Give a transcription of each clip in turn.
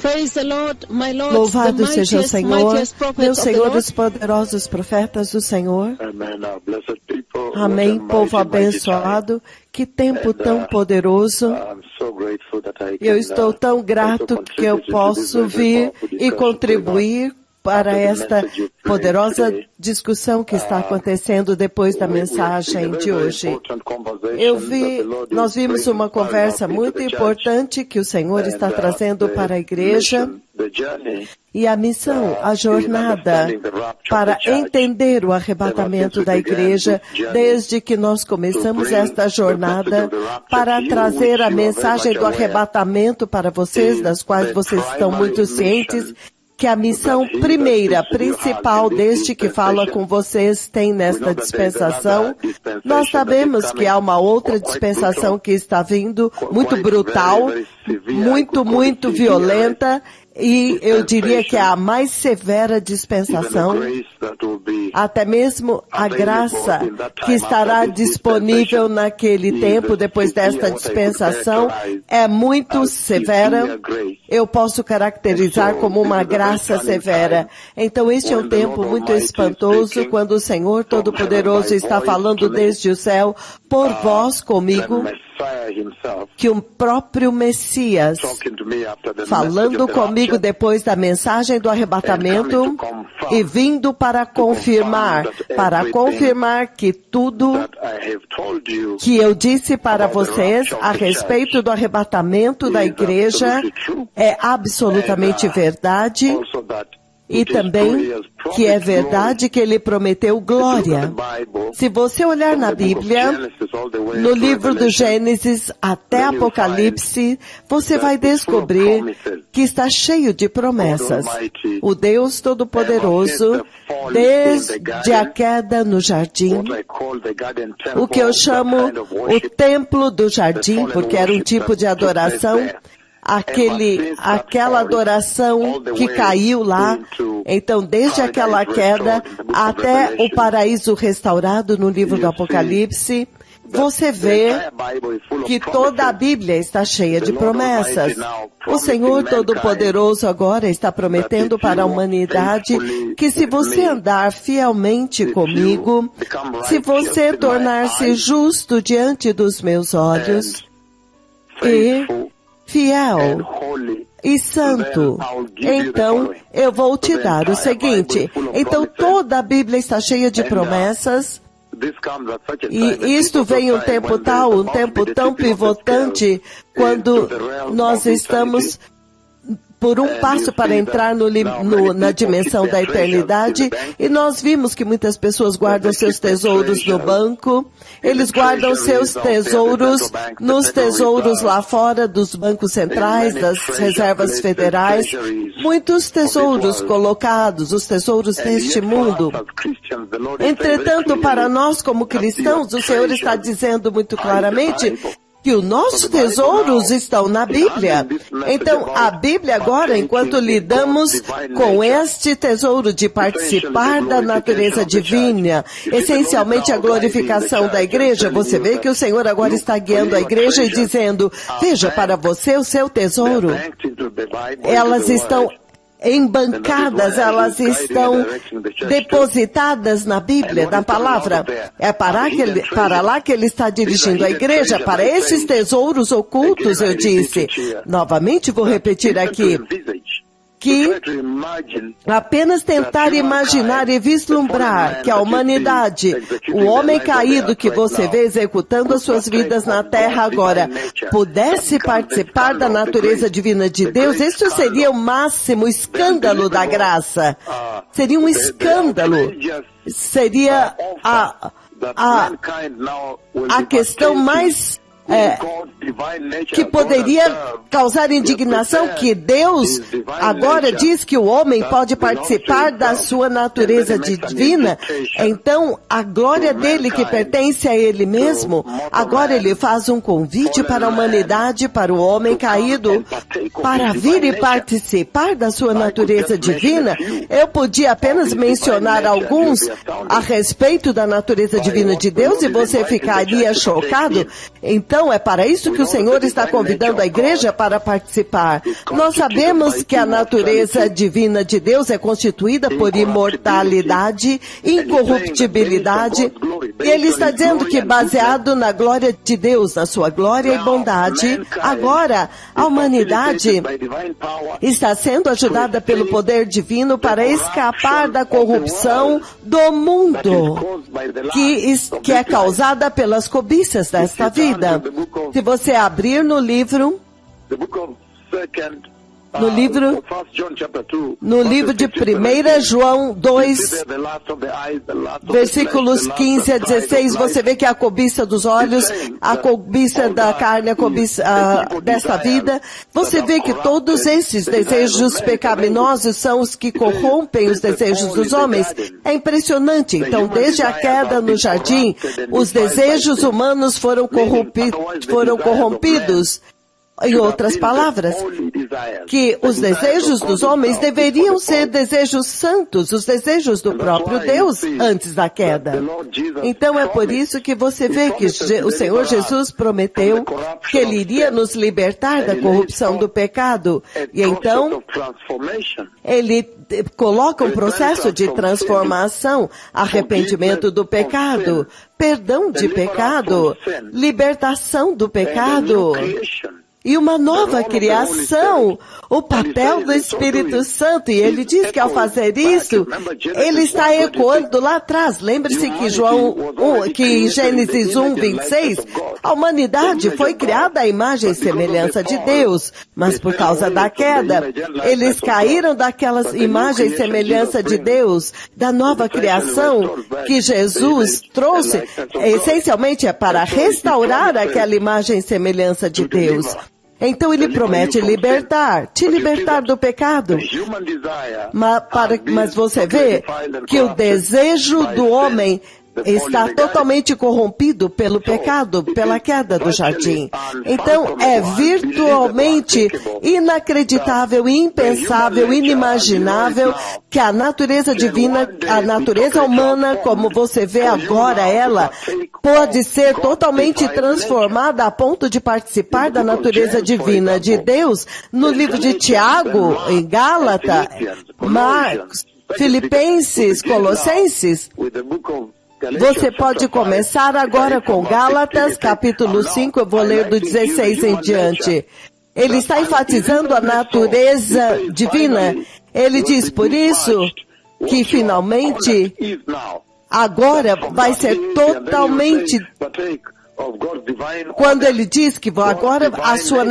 Praise the Lord, my Lord, Louvado the seja o mightiest, Senhor, mightiest prophets meu of the Senhor, Lord. os poderosos profetas do Senhor. Amém, Amém, povo abençoado. Que tempo tão poderoso. Eu estou tão grato que eu posso vir e contribuir para esta poderosa discussão que está acontecendo depois da mensagem de hoje. Nós vimos uma conversa muito importante que o Senhor está trazendo para a igreja. E a missão, a jornada, para entender o arrebatamento da igreja, desde que nós começamos esta jornada, para trazer a mensagem do arrebatamento para vocês, das quais vocês estão muito cientes, que a missão primeira, principal, desde que fala com vocês, tem nesta dispensação. Nós sabemos que há uma outra dispensação que está vindo, muito brutal, muito violenta, e eu diria que é a mais severa dispensação, até mesmo a graça que estará disponível naquele tempo, depois desta dispensação, é muito severa. Eu posso caracterizar como uma graça severa. Então este é um tempo muito espantoso, quando o Senhor Todo-Poderoso está falando desde o céu, por vós, comigo, que o próprio Messias, falando comigo depois da mensagem do arrebatamento e vindo para confirmar que tudo que eu disse para vocês a respeito do arrebatamento da igreja é absolutamente verdade. E também que é verdade que ele prometeu glória. Se você olhar na Bíblia, no livro do Gênesis até Apocalipse, você vai descobrir que está cheio de promessas. O Deus Todo-Poderoso, desde a queda no jardim, o que eu chamo o templo do jardim, porque era um tipo de adoração, aquela adoração que caiu lá. Então, desde aquela queda até o paraíso restaurado no livro do Apocalipse, você vê que toda a Bíblia está cheia de promessas. O Senhor Todo-Poderoso agora está prometendo para a humanidade que se você andar fielmente comigo, se você tornar-se justo diante dos meus olhos e fiel e santo, então eu vou te dar o seguinte. Então toda a Bíblia está cheia de promessas, e isto vem um tempo tão pivotante, quando nós estamos por um passo para entrar na dimensão da eternidade, e nós vimos que muitas pessoas guardam seus tesouros no banco, eles guardam seus tesouros nos tesouros lá fora dos bancos centrais, das reservas federais, muitos tesouros colocados, os tesouros deste mundo. Entretanto, para nós como cristãos, o Senhor está dizendo muito claramente que os nossos tesouros estão na Bíblia. Então, a Bíblia agora, enquanto lidamos com este tesouro de participar da natureza divina, essencialmente a glorificação da igreja, você vê que o Senhor agora está guiando a igreja e dizendo, veja para você o seu tesouro. Elas estão embancadas, elas estão depositadas na Bíblia, na palavra. É para lá que ele está dirigindo a igreja, para esses tesouros ocultos, eu disse. Novamente vou repetir aqui, que apenas tentar imaginar e vislumbrar que a humanidade, o homem caído que você vê executando as suas vidas na terra agora, pudesse participar da natureza divina de Deus, isso seria o máximo escândalo da graça. Seria um escândalo. Seria a questão mais que poderia causar indignação, que Deus agora diz que o homem pode participar da sua natureza divina. Então, a glória dele, que pertence a ele mesmo, agora ele faz um convite para a humanidade, para o homem caído, para vir e participar da sua natureza divina. Eu podia apenas mencionar alguns a respeito da natureza divina de Deus e você ficaria chocado. Então, Então, é para isso que o Senhor está convidando a igreja para participar. Nós sabemos que a natureza divina de Deus é constituída por imortalidade, incorruptibilidade, e Ele está dizendo que baseado na glória de Deus, na sua glória e bondade, agora a humanidade está sendo ajudada pelo poder divino para escapar da corrupção do mundo, que é causada pelas cobiças desta vida. Se você abrir no livro de 1 João 2, versículos 15 a 16, você vê que a cobiça dos olhos, a cobiça da carne, a cobiça desta vida, você vê que todos esses desejos pecaminosos são os que corrompem os desejos dos homens. É impressionante. Então, desde a queda no jardim, os desejos humanos foram corrompidos. Em outras palavras, que os desejos dos homens deveriam ser desejos santos, os desejos do próprio Deus antes da queda. Então é por isso que você vê que o Senhor Jesus prometeu que Ele iria nos libertar da corrupção do pecado. E então, Ele coloca um processo de transformação, arrependimento do pecado, perdão de pecado, libertação do pecado. E uma nova criação, o papel do Espírito Santo. E ele diz que ao fazer isso, ele está ecoando lá atrás. Lembre-se que Gênesis 1, 26, a humanidade foi criada à imagem e semelhança de Deus. Mas por causa da queda, eles caíram daquelas imagens e semelhança de Deus, da nova criação que Jesus trouxe. Essencialmente é para restaurar aquela imagem e semelhança de Deus. Então Ele promete te libertar do pecado. Mas você vê que o desejo do homem está totalmente corrompido pelo pecado, pela queda do jardim. Então, é virtualmente inacreditável, impensável, inimaginável que a natureza divina, a natureza humana, como você vê agora ela, pode ser totalmente transformada a ponto de participar da natureza divina de Deus. No livro de Tiago, em Gálatas, Marcos, Filipenses, Colossenses, você pode começar agora com Gálatas, capítulo 5, eu vou ler do 16 em diante. Ele está enfatizando a natureza divina. Ele diz, por isso, que finalmente, agora vai ser totalmente... Quando ele diz que agora a sua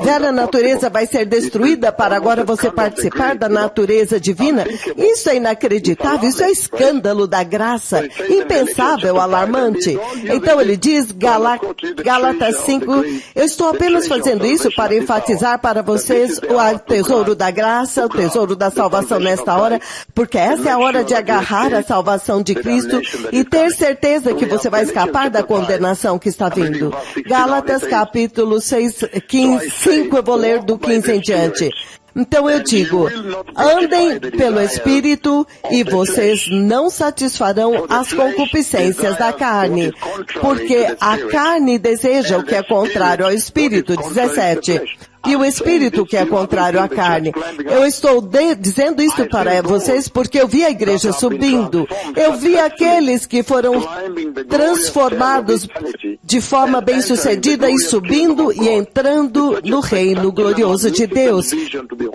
velha natureza vai ser destruída para agora você participar da natureza divina, isso é inacreditável, isso é escândalo da graça, impensável, alarmante. Então ele diz, Gálatas 5, eu estou apenas fazendo isso para enfatizar para vocês o tesouro da graça, o tesouro da salvação nesta hora, porque essa é a hora de agarrar a salvação de Cristo e ter certeza que você vai escapar da condenação que está vindo. Gálatas capítulo 6, 5, eu vou ler do 15 em diante. Então eu digo, andem pelo Espírito e vocês não satisfarão as concupiscências da carne, porque a carne deseja o que é contrário ao Espírito. 17. E o Espírito que é contrário à carne. Eu estou dizendo isso para vocês porque eu vi a igreja subindo. Eu vi aqueles que foram transformados de forma bem-sucedida e subindo e entrando no reino glorioso de Deus.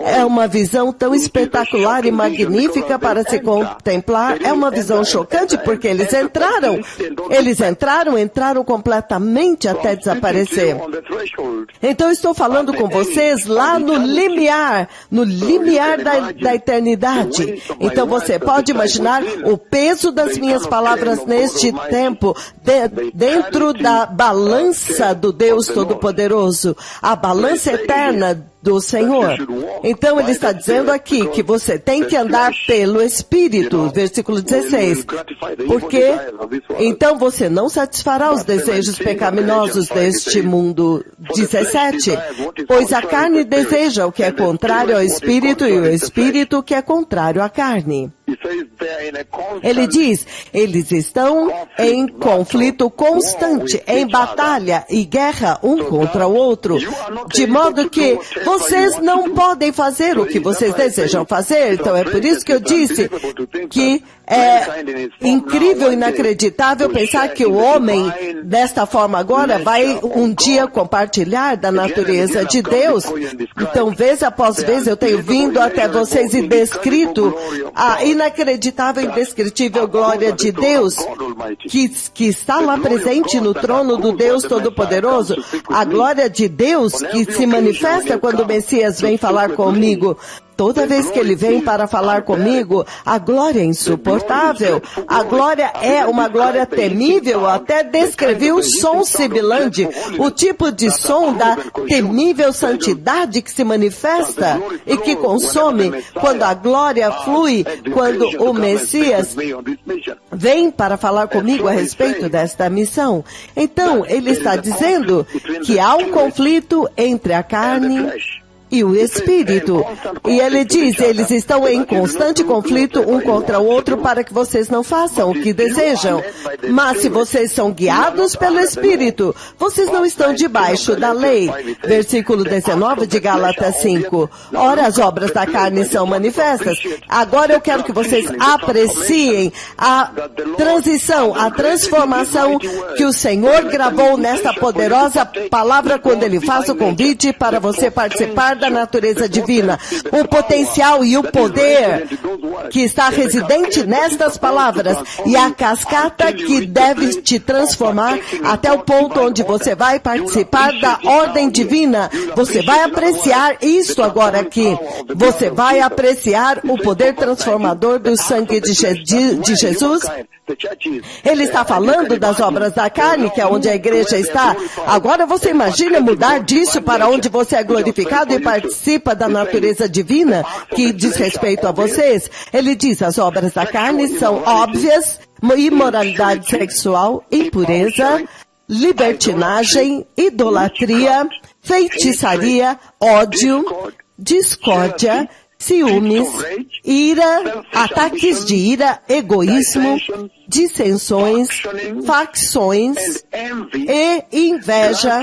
É uma visão tão espetacular e magnífica para se contemplar. É uma visão chocante porque eles entraram completamente até desaparecer. Então eu estou falando com vocês lá no limiar da eternidade. Então você pode imaginar o peso das minhas palavras neste tempo, dentro da balança do Deus Todo-Poderoso, a balança eterna do Senhor. Então ele está dizendo aqui que você tem que andar pelo Espírito, versículo 16, porque então você não satisfará os desejos pecaminosos deste mundo. 17, pois a carne deseja o que é contrário ao Espírito e o Espírito o que é contrário à carne. Ele diz, eles estão em conflito constante, em batalha e guerra um contra o outro, de modo que vocês não podem fazer o que vocês desejam fazer. Então é por isso que eu disse que é incrível, inacreditável pensar que o homem, desta forma agora, vai um dia compartilhar da natureza de Deus. Então, vez após vez, eu tenho vindo até vocês e descrito a inacreditável, indescritível glória de Deus, que está lá presente no trono do Deus Todo-Poderoso. A glória de Deus que se manifesta quando o Messias vem falar comigo. Toda vez que ele vem para falar comigo, a glória é insuportável. A glória é uma glória temível. Até descrevi o som sibilante, o tipo de som da temível santidade que se manifesta e que consome quando a glória flui, quando o Messias vem para falar comigo a respeito desta missão. Então, ele está dizendo que há um conflito entre a carne e o Espírito. E ele diz, eles estão em constante conflito um contra o outro para que vocês não façam o que desejam. Mas se vocês são guiados pelo Espírito, vocês não estão debaixo da lei. Versículo 19 de Gálatas 5. Ora, as obras da carne são manifestas. Agora eu quero que vocês apreciem a transição, a transformação que o Senhor gravou nesta poderosa palavra quando Ele faz o convite para você participar da natureza divina, o potencial e o poder que está residente nestas palavras e a cascata que deve te transformar até o ponto onde você vai participar da ordem divina. Você vai apreciar isto agora aqui. Você vai apreciar o poder transformador do sangue de Jesus. Ele está falando das obras da carne, que é onde a igreja está. Agora você imagina mudar disso para onde você é glorificado e participa da natureza divina que diz respeito a vocês. Ele diz, as obras da carne são óbvias: imoralidade sexual, impureza, libertinagem, idolatria, feitiçaria, ódio, discórdia, ciúmes, ira, ataques de ira, egoísmo, dissensões, facções e inveja,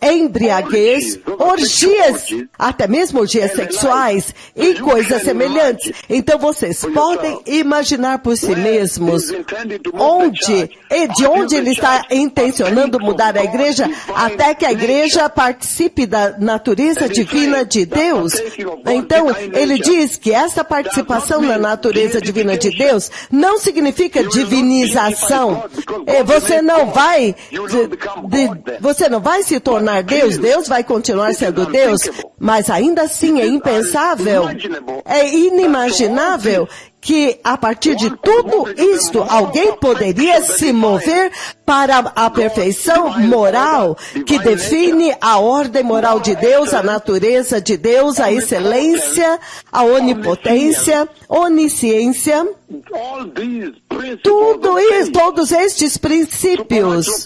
embriaguez, orgias, até mesmo orgias sexuais e coisas semelhantes. Então vocês podem imaginar por si mesmos de onde ele está intencionando mudar a igreja, até que a igreja participe da natureza divina de Deus. Então ele diz que essa participação na natureza divina de Deus não significa divinização. Você não vai se tornar Deus, Deus vai continuar sendo Deus, mas ainda assim é impensável, é inimaginável que a partir de tudo isto alguém poderia se mover para a perfeição moral que define a ordem moral de Deus, a natureza de Deus, a excelência, a onipotência, onisciência. Tudo isso, todos estes princípios,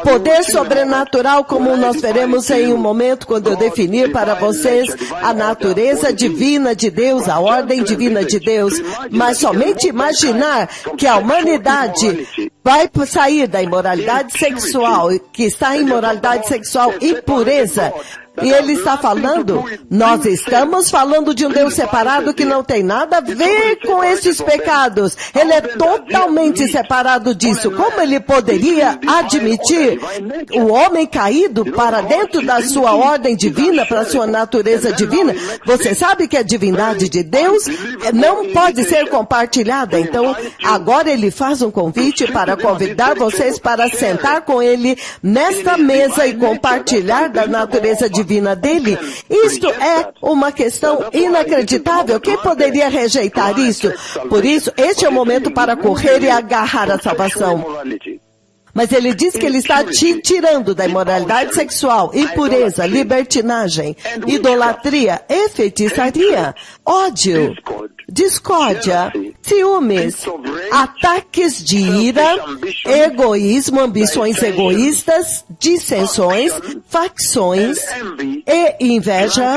poder sobrenatural, como nós veremos em um momento quando eu definir para vocês a natureza divina de Deus, a ordem divina de Deus. Mas somente imaginar que a humanidade vai sair da imoralidade sexual, que está em imoralidade sexual e pureza. E ele está falando, nós estamos falando de um Deus separado que não tem nada a ver com esses pecados. Ele é totalmente separado disso. Como ele poderia admitir o homem caído para dentro da sua ordem divina, para a sua natureza divina? Você sabe que a divindade de Deus não pode ser compartilhada. Então, agora ele faz um convite para convidar vocês para sentar com ele nesta mesa e compartilhar da natureza divina dele. Isto é uma questão inacreditável. Quem poderia rejeitar isso? Por isso, este é o momento para correr e agarrar a salvação. Mas ele diz que ele está te tirando da imoralidade sexual, impureza, libertinagem, idolatria e feitiçaria, ódio, discórdia, ciúmes, ataques de ira, egoísmo, ambições egoístas, dissensões, facções e inveja,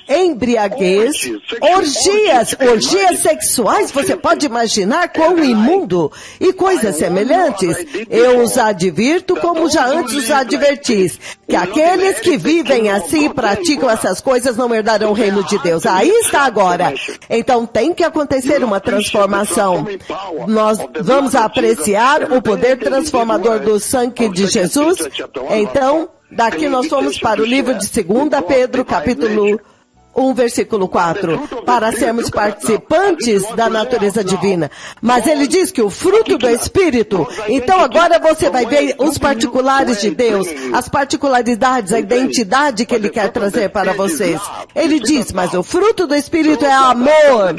embriaguez, orgias sexuais, você pode imaginar quão imundo, e coisas semelhantes. Eu os advirto como já antes os advertis, que aqueles que vivem assim e praticam essas coisas não herdarão o reino de Deus. Aí está agora. Então tem que acontecer uma transformação. Nós vamos apreciar o poder transformador do sangue de Jesus. Então, daqui nós fomos para o livro de 2 Pedro, capítulo 1, versículo 4, para sermos participantes da natureza divina. Mas ele diz que o fruto do Espírito, então agora você vai ver os particulares de Deus, as particularidades, a identidade que ele quer trazer para vocês. Ele diz, mas o fruto do Espírito é amor.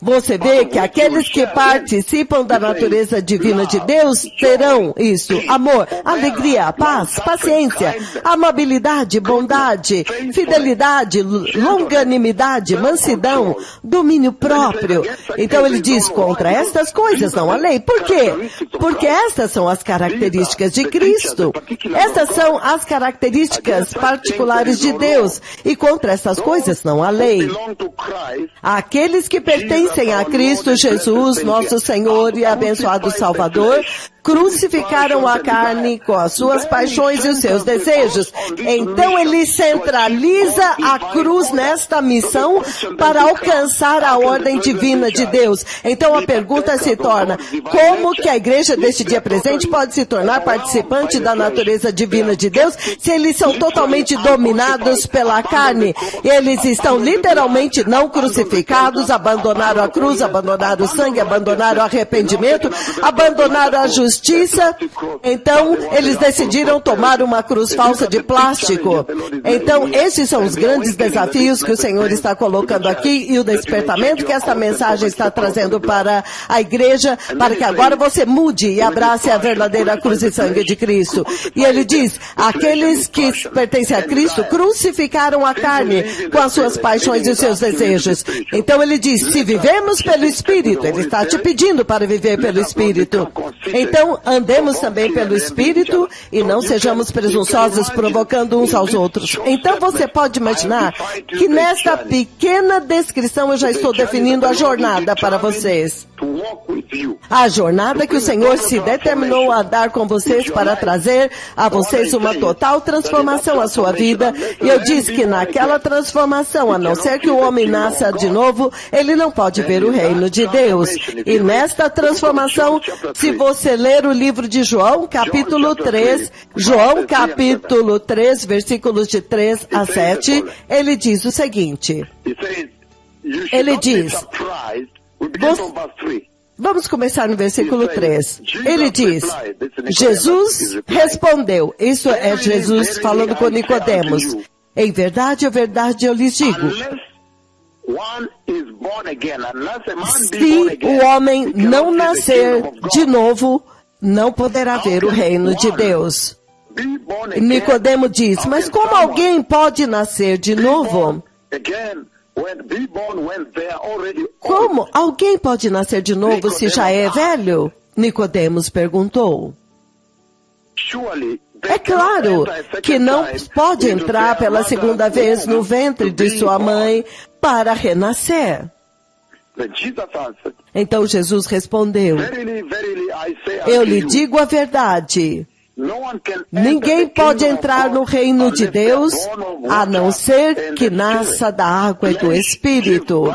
Você vê que aqueles que participam da natureza divina de Deus terão isso, amor, alegria, paz, paciência, amabilidade, bondade, fidelidade, longanimidade, mansidão, domínio próprio. Então ele diz, contra estas coisas não há lei. Por quê? Porque estas são as características de Cristo. Estas são as características particulares de Deus. E contra estas coisas não há lei. Aqueles que pertencem a Cristo Jesus, nosso Senhor e abençoado Salvador, crucificaram a carne com as suas paixões e os seus desejos. Então ele centraliza a cruz nesta missão para alcançar a ordem divina de Deus. Então a pergunta se torna, como que a igreja deste dia presente pode se tornar participante da natureza divina de Deus se eles são totalmente dominados pela carne? Eles estão literalmente não crucificados, abandonaram a cruz, abandonaram o sangue, abandonaram o arrependimento, abandonaram a justiça. Então, eles decidiram tomar uma cruz falsa de plástico. Então, esses são os grandes desafios que o Senhor está colocando aqui e o despertamento que esta mensagem está trazendo para a igreja, para que agora você mude e abrace a verdadeira cruz e sangue de Cristo. E ele diz, aqueles que pertencem a Cristo crucificaram a carne com as suas paixões e os seus desejos. Então ele diz, se vivemos pelo Espírito, ele está te pedindo para viver pelo Espírito. Então, andemos também pelo Espírito e não sejamos presunçosos provocando uns aos outros. Então você pode imaginar que nesta pequena descrição eu já estou definindo a jornada para vocês. A jornada que o Senhor se determinou a dar com vocês para trazer a vocês uma total transformação à sua vida. E eu disse que naquela transformação, a não ser que o homem nasça de novo, ele não pode ver o reino de Deus. E nesta transformação, se você ler o livro de João, capítulo 3, versículos de 3 a 7, ele diz o seguinte. Ele diz, vamos começar no versículo 3. Ele diz, Jesus respondeu, isso é Jesus falando com Nicodemos, em verdade eu lhes digo, se o homem não nascer de novo, não poderá ver o reino de Deus. Nicodemo diz, mas como alguém pode nascer de novo? Como alguém pode nascer de novo se já é velho? Nicodemos perguntou. É claro que não pode entrar pela segunda vez no ventre de sua mãe para renascer. Então Jesus respondeu, eu lhe digo a verdade, ninguém pode entrar no reino de Deus a não ser que nasça da água e do Espírito.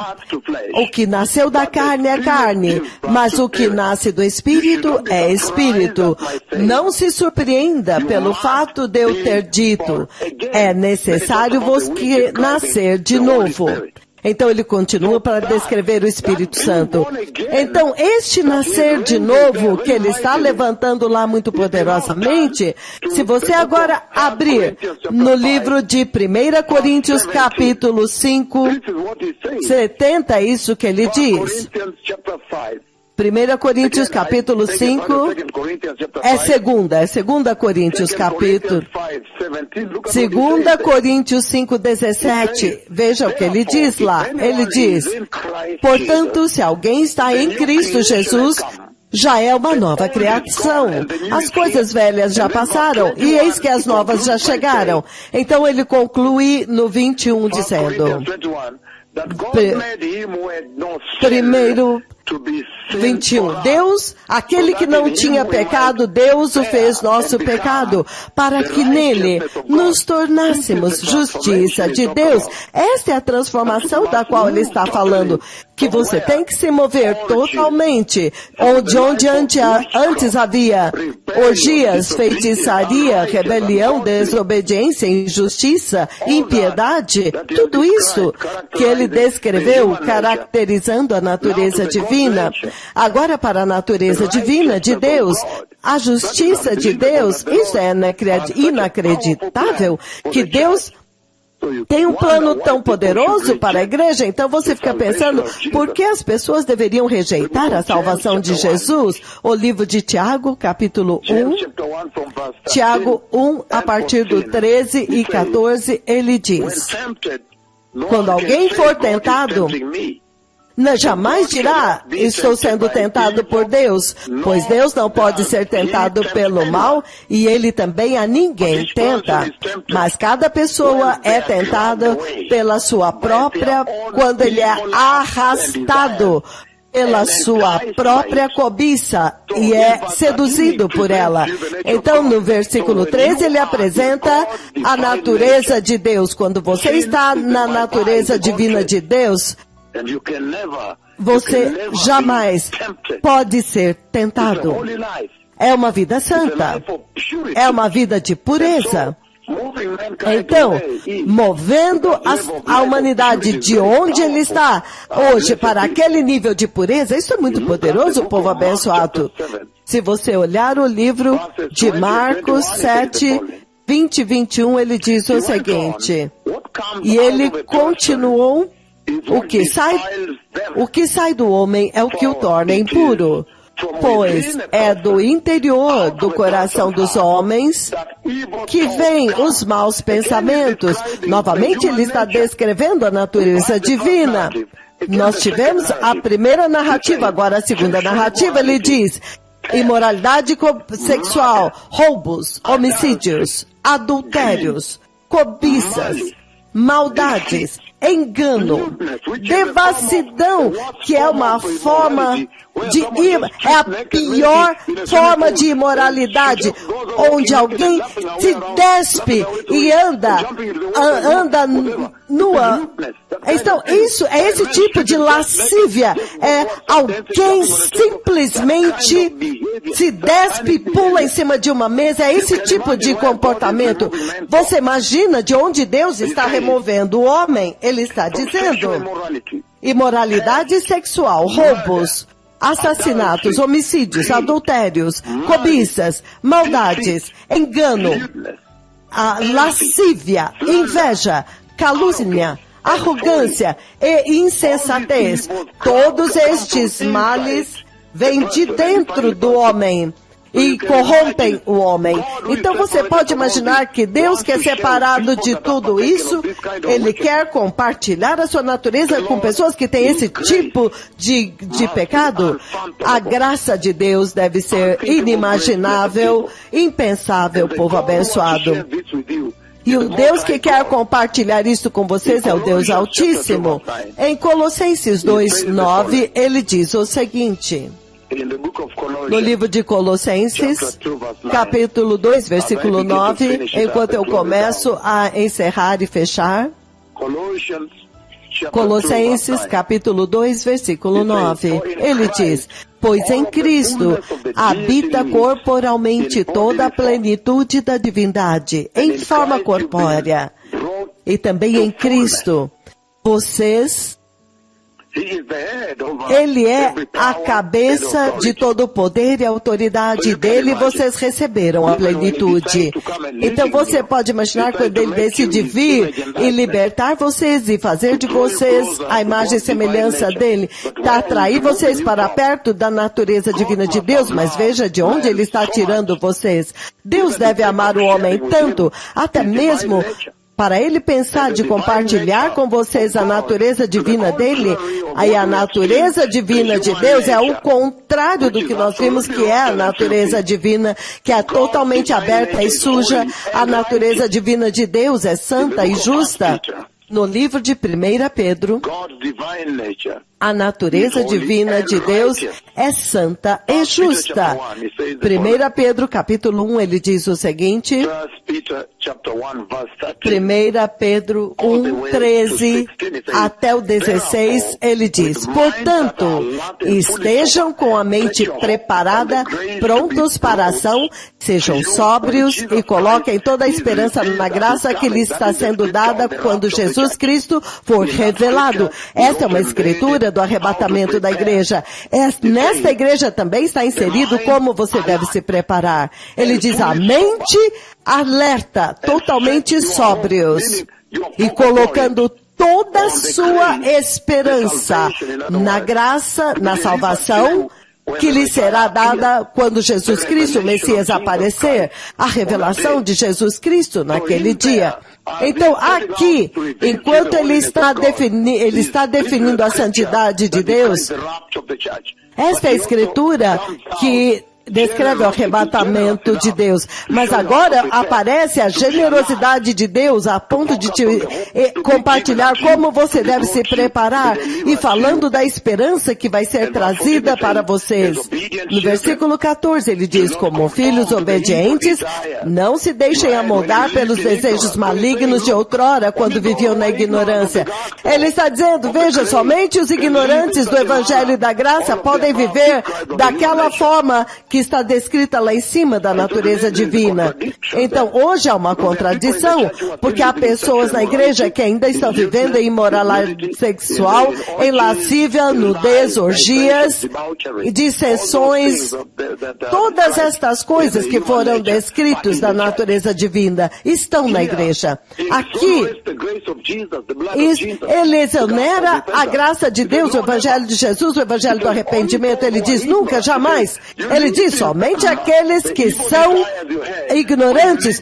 O que nasceu da carne é carne, mas o que nasce do Espírito é Espírito. Não se surpreenda pelo fato de eu ter dito, é necessário você nascer de novo. Então ele continua para descrever o Espírito Santo. Então este nascer de novo que ele está levantando lá muito poderosamente, se você agora abrir no livro de 1 Coríntios capítulo 5, 70, é isso que ele diz. 1 Coríntios capítulo 5, é 2 Coríntios capítulo, 2 Coríntios 5:17, veja o que ele diz lá, ele diz, portanto, se alguém está em Cristo Jesus, já é uma nova criação. As coisas velhas já passaram, e eis que as novas já chegaram. Então ele conclui no 21 dizendo, primeiro 21. Deus, aquele que não tinha pecado, Deus o fez nosso pecado, para que nele nos tornássemos justiça de Deus. Esta é a transformação da qual ele está falando, que você tem que se mover totalmente, onde antes havia orgias, feitiçaria, rebelião, desobediência, injustiça, impiedade, tudo isso que ele descreveu, caracterizando a natureza divina. Agora, para a natureza divina de Deus, a justiça de Deus, isso é inacreditável, que Deus tem um plano tão poderoso para a igreja. Então você fica pensando, por que as pessoas deveriam rejeitar a salvação de Jesus? O livro de Tiago, capítulo 1, Tiago 1, a partir do 13 e 14, ele diz, quando alguém for tentado, jamais dirá, estou sendo tentado por Deus, pois Deus não pode ser tentado pelo mal, e ele também a ninguém tenta. Mas cada pessoa é tentada pela sua própria, quando ele é arrastado pela sua própria cobiça e é seduzido por ela. Então, no versículo 13, ele apresenta a natureza de Deus. Quando você está na natureza divina de Deus, você jamais pode ser tentado. É uma vida santa. É uma vida de pureza. Então, movendo a humanidade de onde ele está hoje para aquele nível de pureza, isso é muito poderoso, povo abençoado. Se você olhar o livro de Marcos 7, 20 e 21, ele diz o seguinte, e ele continuou, o que sai do homem é o que o torna impuro, pois é do interior do coração dos homens que vêm os maus pensamentos. Novamente ele está descrevendo a natureza divina. Nós tivemos a primeira narrativa, agora a segunda narrativa, ele diz, imoralidade sexual, roubos, homicídios, adultérios, cobiças, maldades, engano, devassidão, que é uma forma é a pior forma de imoralidade, onde alguém se despe e anda nua. Então, isso é esse tipo de lascívia. É alguém simplesmente se despe e pula em cima de uma mesa. É esse tipo de comportamento. Você imagina de onde Deus está removendo o homem? Ele está dizendo imoralidade sexual, roubos, assassinatos, homicídios, adultérios, cobiças, maldades, engano, a lascívia, inveja, calúnia, arrogância e insensatez. Todos estes males vêm de dentro do homem e corrompem o homem. Então você pode imaginar que Deus, que é separado de tudo isso, Ele quer compartilhar a sua natureza com pessoas que têm esse tipo de pecado. A graça de Deus deve ser inimaginável, impensável, povo abençoado. E o Deus que quer compartilhar isso com vocês é o Deus Altíssimo. Em Colossenses 2:9, ele diz o seguinte, no livro de Colossenses, capítulo 2, versículo 9, enquanto eu começo a encerrar e fechar, Colossenses, capítulo 2, versículo 9, ele diz, pois em Cristo habita corporalmente toda a plenitude da divindade, em forma corpórea. E também em Cristo, vocês Ele é a cabeça de todo o poder e autoridade dele, vocês receberam a plenitude. Então você pode imaginar quando ele decide vir e libertar vocês e fazer de vocês a imagem e semelhança dele, para atrair vocês para perto da natureza divina de Deus, mas veja de onde ele está tirando vocês. Deus deve amar o homem tanto, até mesmo para ele pensar de compartilhar com vocês a natureza divina dele. Aí a natureza divina de Deus é o contrário do que nós vimos que é a natureza divina, que é totalmente aberta e suja. A natureza divina de Deus é santa e justa. No livro de 1 Pedro, a natureza divina de Deus é santa e justa. 1 Pedro, capítulo 1, ele diz o seguinte, 1 Pedro 1, 13 até o 16, ele diz, portanto, estejam com a mente preparada, prontos para a ação, sejam sóbrios e coloquem toda a esperança na graça que lhes está sendo dada quando Jesus Cristo for revelado. Esta é uma escritura do arrebatamento da igreja. Nesta igreja também está inserido como você deve se preparar. Ele diz a mente alerta, totalmente sóbrios e colocando toda a sua esperança na graça, na salvação que lhe será dada quando Jesus Cristo, o Messias, aparecer, a revelação de Jesus Cristo naquele dia. Então, aqui, enquanto ele está definindo a santidade de Deus, esta é a escritura que descreve o arrebatamento de Deus. Mas agora aparece a generosidade de Deus a ponto de te compartilhar como você deve se preparar e falando da esperança que vai ser trazida para vocês. No versículo 14 ele diz, como filhos obedientes, não se deixem amoldar pelos desejos malignos de outrora quando viviam na ignorância. Ele está dizendo, veja, somente os ignorantes do Evangelho e da Graça podem viver daquela forma que está descrita lá em cima da natureza divina. Então, hoje há uma contradição, porque há pessoas na igreja que ainda estão vivendo em imoralidade sexual, em lascívia, nudez, orgias, dissensões, todas estas coisas que foram descritas da natureza divina estão na igreja. Aqui, ele exonera a graça de Deus, o Evangelho de Jesus, o Evangelho do arrependimento. Ele diz, nunca, jamais. Ele diz, somente aqueles que são ignorantes.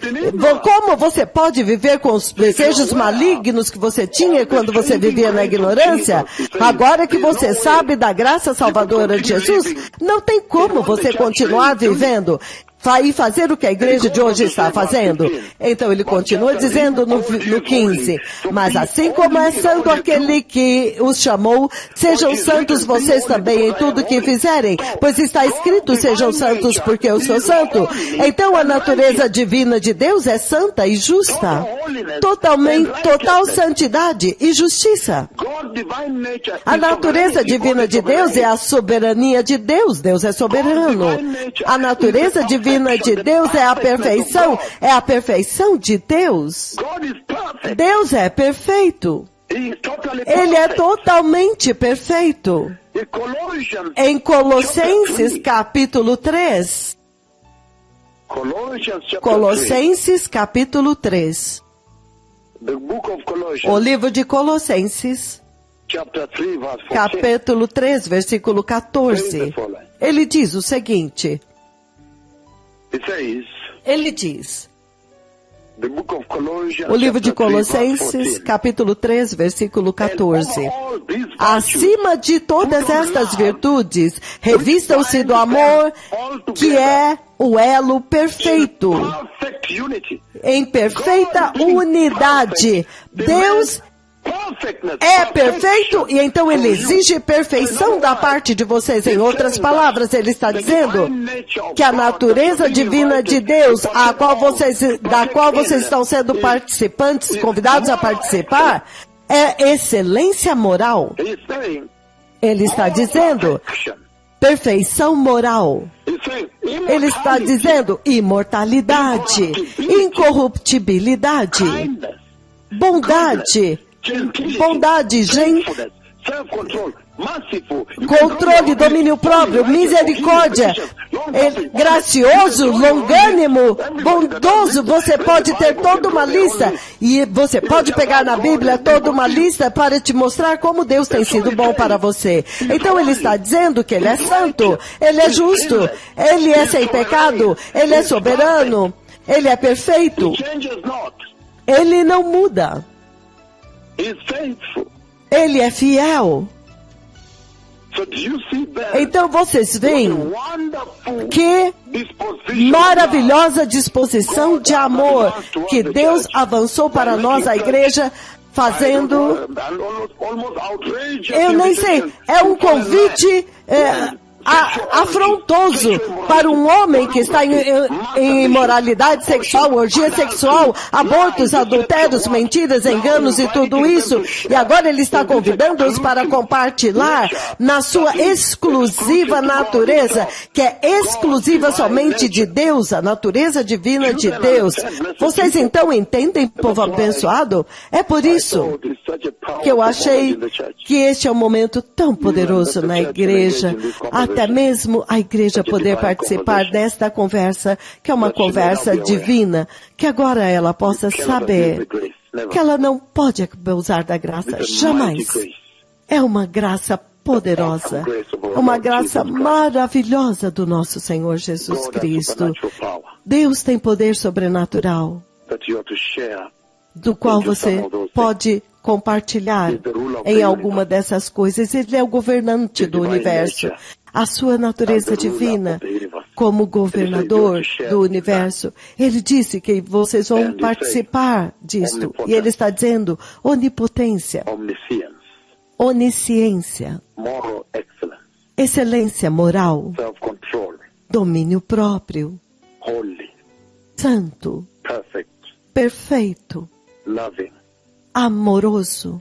Como você pode viver com os desejos malignos que você tinha quando você vivia na ignorância? Agora que você sabe da graça salvadora de Jesus, não tem como você continuar vivendo e fazer o que a igreja de hoje está fazendo. Então ele continua dizendo no 15, mas assim como é santo aquele que os chamou, sejam santos vocês também em tudo que fizerem, pois está escrito, sejam santos porque eu sou santo. Então a natureza divina de Deus é santa e justa. Total santidade e justiça. A natureza divina de Deus é a soberania de Deus. Deus é soberano. A natureza divina de Deus é a perfeição de Deus. Deus é perfeito. Ele é totalmente perfeito. Em Colossenses capítulo 3. Colossenses capítulo 3. O livro de Colossenses, capítulo 3, versículo 14. Ele diz o seguinte. Ele diz, o livro de Colossenses, capítulo 3, versículo 14. Acima de todas estas virtudes, revistam-se do amor, que é o elo perfeito, em perfeita unidade. Deus é perfeito e então ele exige perfeição da parte de vocês. Em outras palavras, ele está dizendo que a natureza divina de Deus, da qual vocês estão sendo participantes, convidados a participar, é excelência moral. Ele está dizendo perfeição moral. Ele está dizendo imortalidade, incorruptibilidade, bondade, Controle, domínio próprio, misericórdia, gracioso, longânimo, bondoso. Você pode ter toda uma lista e você pode pegar na Bíblia toda uma lista para te mostrar como Deus tem sido bom para você. Então ele está dizendo que ele é santo, ele é justo, ele é sem pecado, ele é soberano, ele é perfeito. Ele não muda. Ele é fiel. Então vocês veem que maravilhosa disposição de amor que Deus avançou para nós, a igreja, fazendo, eu nem sei, é um convite afrontoso para um homem que está em imoralidade sexual, orgia sexual, abortos, adultérios, mentiras, enganos e tudo isso. E agora ele está convidando-os para compartilhar na sua exclusiva natureza, que é exclusiva somente de Deus, a natureza divina de Deus. Vocês então entendem, povo abençoado? É por isso que eu achei que este é um momento tão poderoso na igreja, até mesmo a igreja poder participar desta conversa, que é uma conversa divina, que agora ela possa saber que ela não pode abusar da graça, jamais. É uma graça poderosa, uma graça maravilhosa do nosso Senhor Jesus Cristo. Deus tem poder sobrenatural, do qual você pode compartilhar em alguma dessas coisas. Ele é o governante do universo. A sua natureza divina, como governador do universo, ele disse que vocês vão participar disto. E ele está dizendo onipotência, onisciência, excelência moral, domínio próprio, santo, perfeito, amoroso,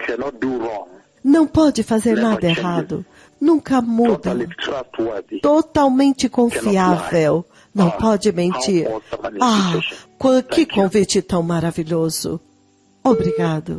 não pode fazer nada errado, nunca muda, totalmente confiável, não pode mentir. Que convite tão maravilhoso. Obrigado.